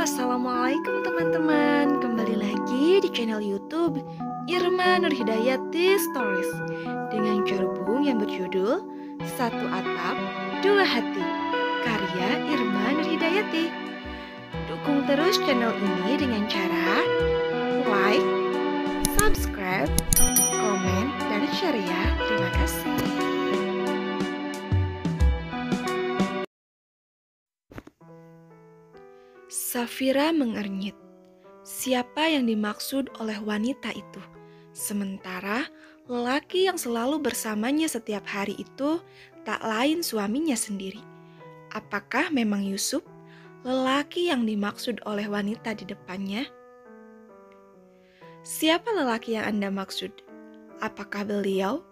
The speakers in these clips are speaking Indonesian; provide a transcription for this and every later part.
Assalamualaikum teman-teman. Kembali lagi di channel YouTube Irma Nurhidayati Stories dengan cerbung yang berjudul Satu Atap, Dua Hati, karya Irma Nurhidayati. Dukung terus channel ini dengan cara like, subscribe, komen, dan share ya. Terima kasih. Safira mengernyit. Siapa yang dimaksud oleh wanita itu? Sementara lelaki yang selalu bersamanya setiap hari itu tak lain suaminya sendiri. Apakah memang Yusuf, lelaki yang dimaksud oleh wanita di depannya? Siapa lelaki yang Anda maksud? Apakah beliau?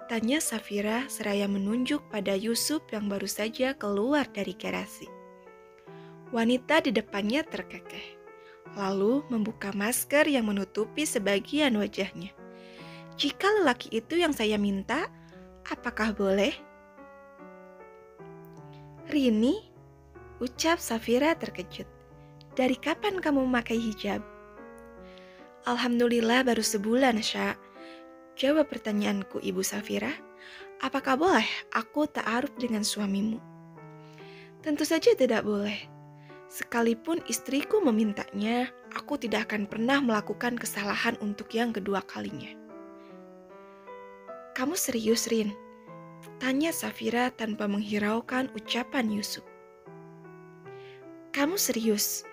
Tanya Safira seraya menunjuk pada Yusuf yang baru saja keluar dari garasi. Wanita di depannya terkekeh, lalu membuka masker yang menutupi sebagian wajahnya. Jika lelaki itu yang saya minta, apakah boleh? Rini, ucap Safira terkejut. Dari kapan kamu memakai hijab? Alhamdulillah baru sebulan, Sya. Jawab pertanyaanku, Ibu Safira. Apakah boleh aku ta'aruf dengan suamimu? Tentu saja tidak boleh. Sekalipun istriku memintanya, aku tidak akan pernah melakukan kesalahan untuk yang kedua kalinya. Kamu serius, Rin? Tanya Safira tanpa menghiraukan ucapan Yusuf. Kamu serius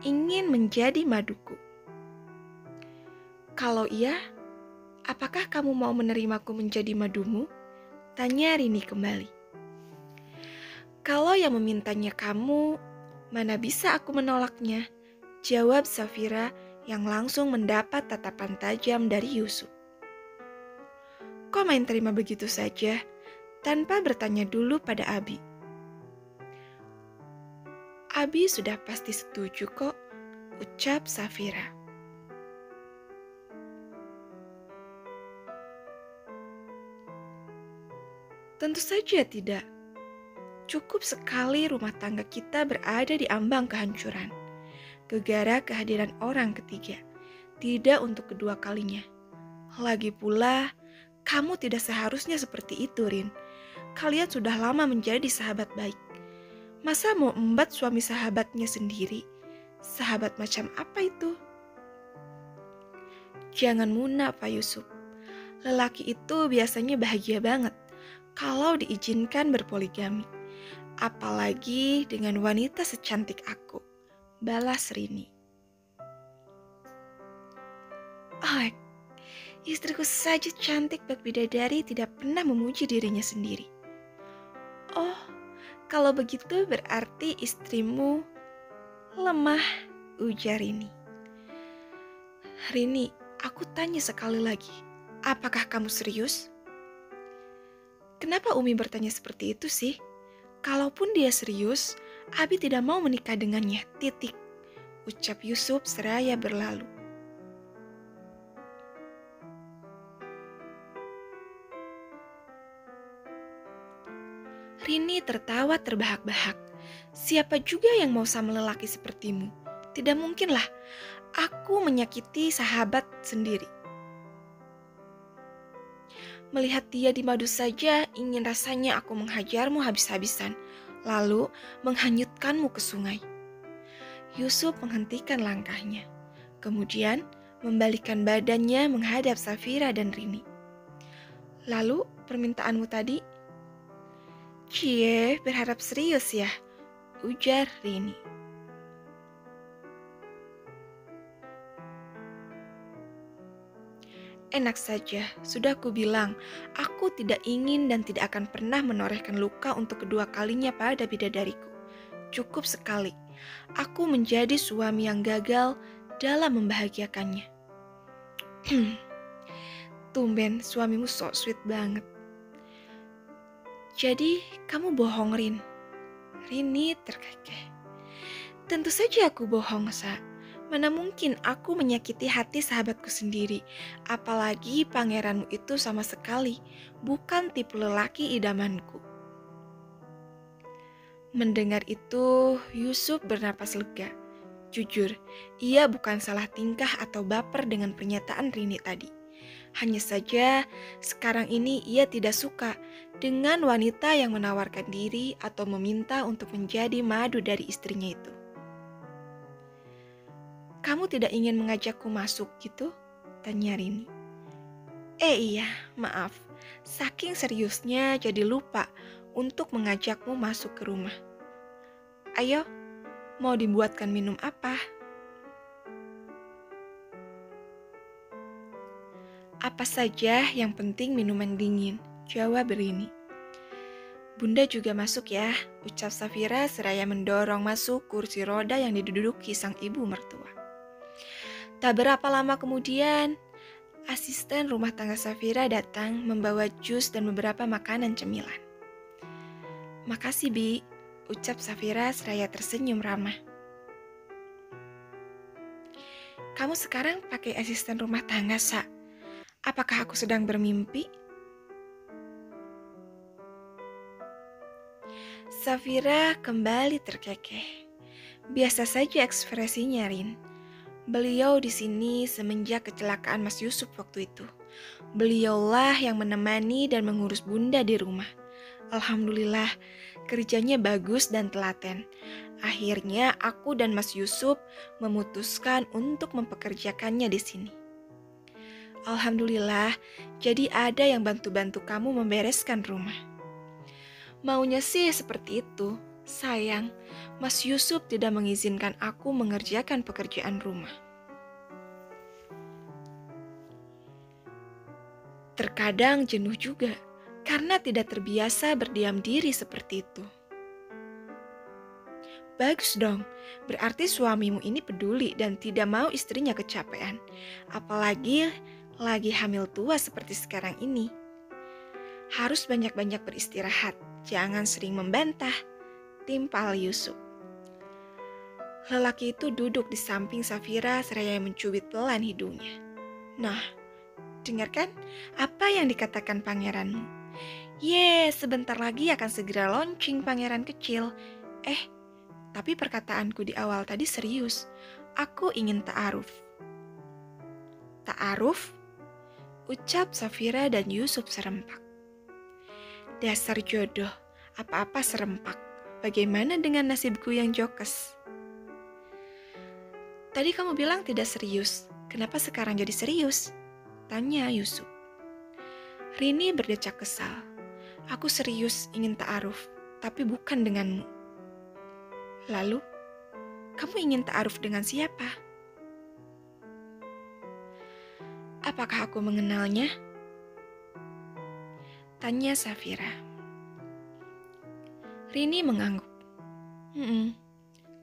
ingin menjadi maduku? Kalau iya, apakah kamu mau menerimaku menjadi madumu? Tanya Rini kembali. Kalau yang memintanya kamu, mana bisa aku menolaknya? Jawab Safira yang langsung mendapat tatapan tajam dari Yusuf. Kok main terima begitu saja, tanpa bertanya dulu pada Abi? Abi sudah pasti setuju kok, ucap Safira. Tentu saja tidak. Cukup sekali rumah tangga kita berada di ambang kehancuran. Gegara kehadiran orang ketiga, tidak untuk kedua kalinya. Lagi pula, kamu tidak seharusnya seperti itu, Rin. Kalian sudah lama menjadi sahabat baik. Masa mau embat suami sahabatnya sendiri? Sahabat macam apa itu? Jangan muna, Pak Yusuf. Lelaki itu biasanya bahagia banget kalau diizinkan berpoligami. Apalagi dengan wanita secantik aku, balas Rini. Oh, istriku saja cantik bak bidadari tidak pernah memuji dirinya sendiri. Oh, kalau begitu berarti istrimu lemah, ujar Rini. Rini, aku tanya sekali lagi, apakah kamu serius? Kenapa Umi bertanya seperti itu sih? Kalaupun dia serius, Abi tidak mau menikah dengannya, titik. Ucap Yusuf seraya berlalu. Rini tertawa terbahak-bahak. Siapa juga yang mau sama lelaki sepertimu? Tidak mungkinlah, aku menyakiti sahabat sendiri. Melihat dia di madu saja, ingin rasanya aku menghajarmu habis-habisan, lalu menghanyutkanmu ke sungai. Yusuf menghentikan langkahnya, kemudian membalikkan badannya menghadap Safira dan Rini. Lalu, permintaanmu tadi? Cie, berharap serius ya, ujar Rini. Enak saja, sudah kubilang, aku tidak ingin dan tidak akan pernah menorehkan luka untuk kedua kalinya pada bidadariku. Cukup sekali, aku menjadi suami yang gagal dalam membahagiakannya. Tumben, suamimu sok sweet banget. Jadi, kamu bohong, Rin? Rini terkekeh. Tentu saja aku bohong, Sa. Mana mungkin aku menyakiti hati sahabatku sendiri, apalagi pangeranmu itu sama sekali bukan tipe lelaki idamanku. Mendengar itu, Yusuf bernapas lega. Jujur, ia bukan salah tingkah atau baper dengan pernyataan Rini tadi. Hanya saja, sekarang ini ia tidak suka dengan wanita yang menawarkan diri atau meminta untuk menjadi madu dari istrinya itu. "Kamu tidak ingin mengajakku masuk gitu?" tanya Rini. Iya, maaf. Saking seriusnya jadi lupa untuk mengajakmu masuk ke rumah. Ayo, mau dibuatkan minum apa? Apa saja, yang penting minuman dingin, jawab Rini. Bunda juga masuk ya, ucap Safira seraya mendorong masuk kursi roda yang diduduki sang ibu mertua. Tak berapa lama kemudian, asisten rumah tangga Safira datang membawa jus dan beberapa makanan cemilan. Makasih, Bi, ucap Safira seraya tersenyum ramah. Kamu sekarang pakai asisten rumah tangga, Sa? Apakah aku sedang bermimpi? Safira kembali terkekeh. Biasa saja ekspresinya, Rin. Beliau di sini semenjak kecelakaan Mas Yusuf waktu itu. Beliaulah yang menemani dan mengurus Bunda di rumah. Alhamdulillah, kerjanya bagus dan telaten. Akhirnya aku dan Mas Yusuf memutuskan untuk mempekerjakannya di sini. Alhamdulillah, jadi ada yang bantu-bantu kamu membereskan rumah. Maunya sih seperti itu. Sayang, Mas Yusuf tidak mengizinkan aku mengerjakan pekerjaan rumah. Terkadang jenuh juga, karena tidak terbiasa berdiam diri seperti itu. Bagus dong, berarti suamimu ini peduli dan tidak mau istrinya kecapean. Apalagi lagi hamil tua seperti sekarang ini. Harus banyak-banyak beristirahat, jangan sering membantah, timpal Yusuf. Lelaki itu duduk di samping Safira seraya mencubit pelan hidungnya. Nah, dengarkan apa yang dikatakan pangeranmu. Sebentar lagi akan segera launching pangeran kecil. Tapi perkataanku di awal tadi serius. Aku ingin ta'aruf. Ta'aruf? Ucap Safira dan Yusuf serempak. Dasar jodoh, apa-apa serempak. Bagaimana dengan nasibku yang jokes? Tadi kamu bilang tidak serius. Kenapa sekarang jadi serius? Tanya Yusuf. Rini berdecak kesal. Aku serius ingin ta'aruf, tapi bukan denganmu. Lalu, kamu ingin ta'aruf dengan siapa? Apakah aku mengenalnya? Tanya Safira. Rini mengangguk.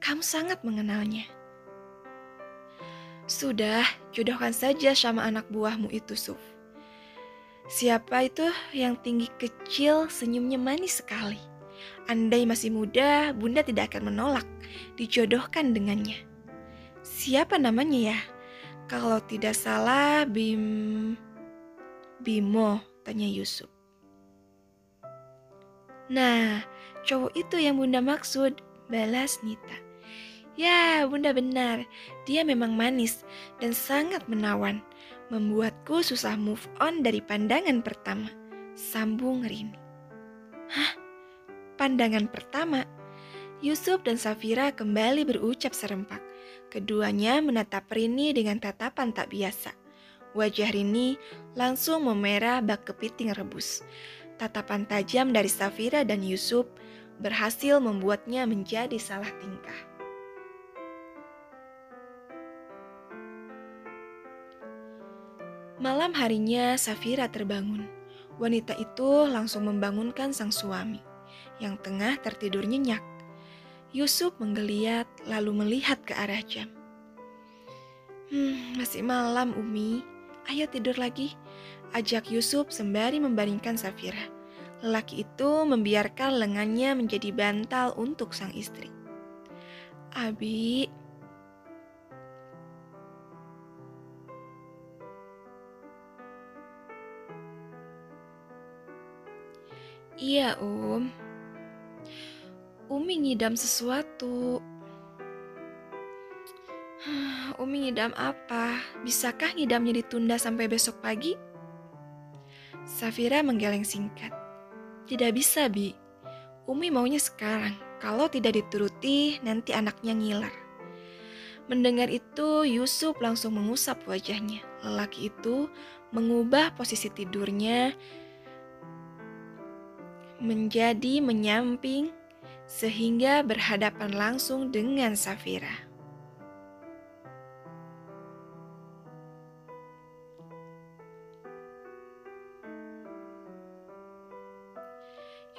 Kamu sangat mengenalnya. Sudah, jodohkan saja sama anak buahmu itu, Suf. Siapa itu yang tinggi kecil, senyumnya manis sekali? Andai masih muda, Bunda tidak akan menolak dijodohkan dengannya. Siapa namanya ya? Kalau tidak salah, Bimo, tanya Yusuf. Nah, cowok itu yang Bunda maksud, balas Nita. Ya, Bunda benar. Dia memang manis dan sangat menawan. Membuatku susah move on dari pandangan pertama. Sambung Rini. Hah? Pandangan pertama? Yusuf dan Safira kembali berucap serempak. Keduanya menatap Rini dengan tatapan tak biasa. Wajah Rini langsung memerah bak kepiting rebus. Tatapan tajam dari Safira dan Yusuf berhasil membuatnya menjadi salah tingkah. Malam harinya Safira terbangun. Wanita itu langsung membangunkan sang suami yang tengah tertidur nyenyak. Yusuf menggeliat lalu melihat ke arah jam. Masih malam, Umi. Ayo tidur lagi, ajak Yusuf sembari membaringkan Safira. Lelaki itu membiarkan lengannya menjadi bantal untuk sang istri. Abi, iya, Umi ngidam sesuatu. Umi ngidam apa? Bisakah ngidamnya ditunda sampai besok pagi? Safira menggeleng singkat. Tidak bisa, Bi. Umi maunya sekarang. Kalau tidak dituruti, nanti anaknya ngiler. Mendengar itu, Yusuf langsung mengusap wajahnya. Lelaki itu mengubah posisi tidurnya menjadi menyamping sehingga berhadapan langsung dengan Safira.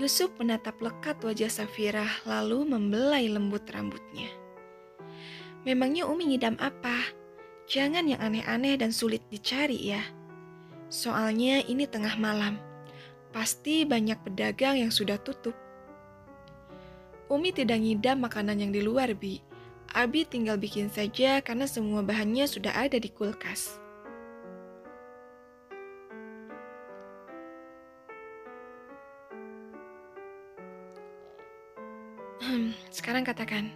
Yusuf menatap lekat wajah Safira lalu membelai lembut rambutnya. Memangnya Umi ngidam apa? Jangan yang aneh-aneh dan sulit dicari ya. Soalnya ini tengah malam. Pasti banyak pedagang yang sudah tutup. Umi tidak ngidam makanan yang di luar, Bi. Abi tinggal bikin saja karena semua bahannya sudah ada di kulkas. Sekarang katakan,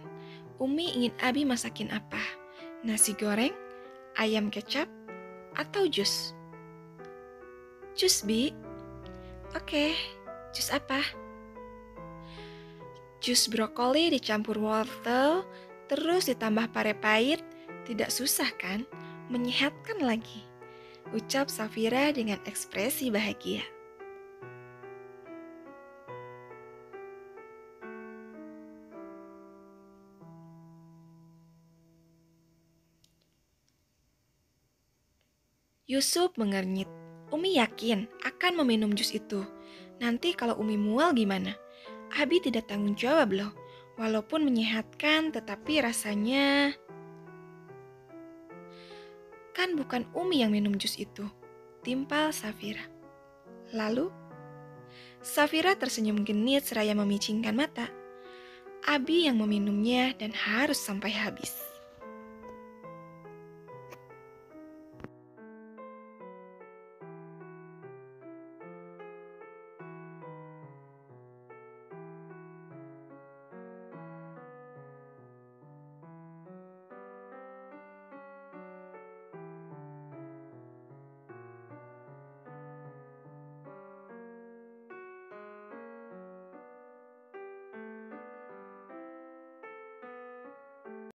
Umi ingin Abi masakin apa? Nasi goreng, ayam kecap, atau jus? Jus, Bi. Oke, jus apa? Jus brokoli dicampur wortel, terus ditambah pare pahit. Tidak susah kan? Menyehatkan lagi. Ucap Safira dengan ekspresi bahagia. Yusuf mengernyit. Umi yakin akan meminum jus itu. Nanti kalau Umi mual gimana? Abi tidak tanggung jawab loh. Walaupun menyehatkan tetapi rasanya... Kan bukan Umi yang minum jus itu. Timpal Safira. Lalu, Safira tersenyum genit seraya memicingkan mata. Abi yang meminumnya dan harus sampai habis.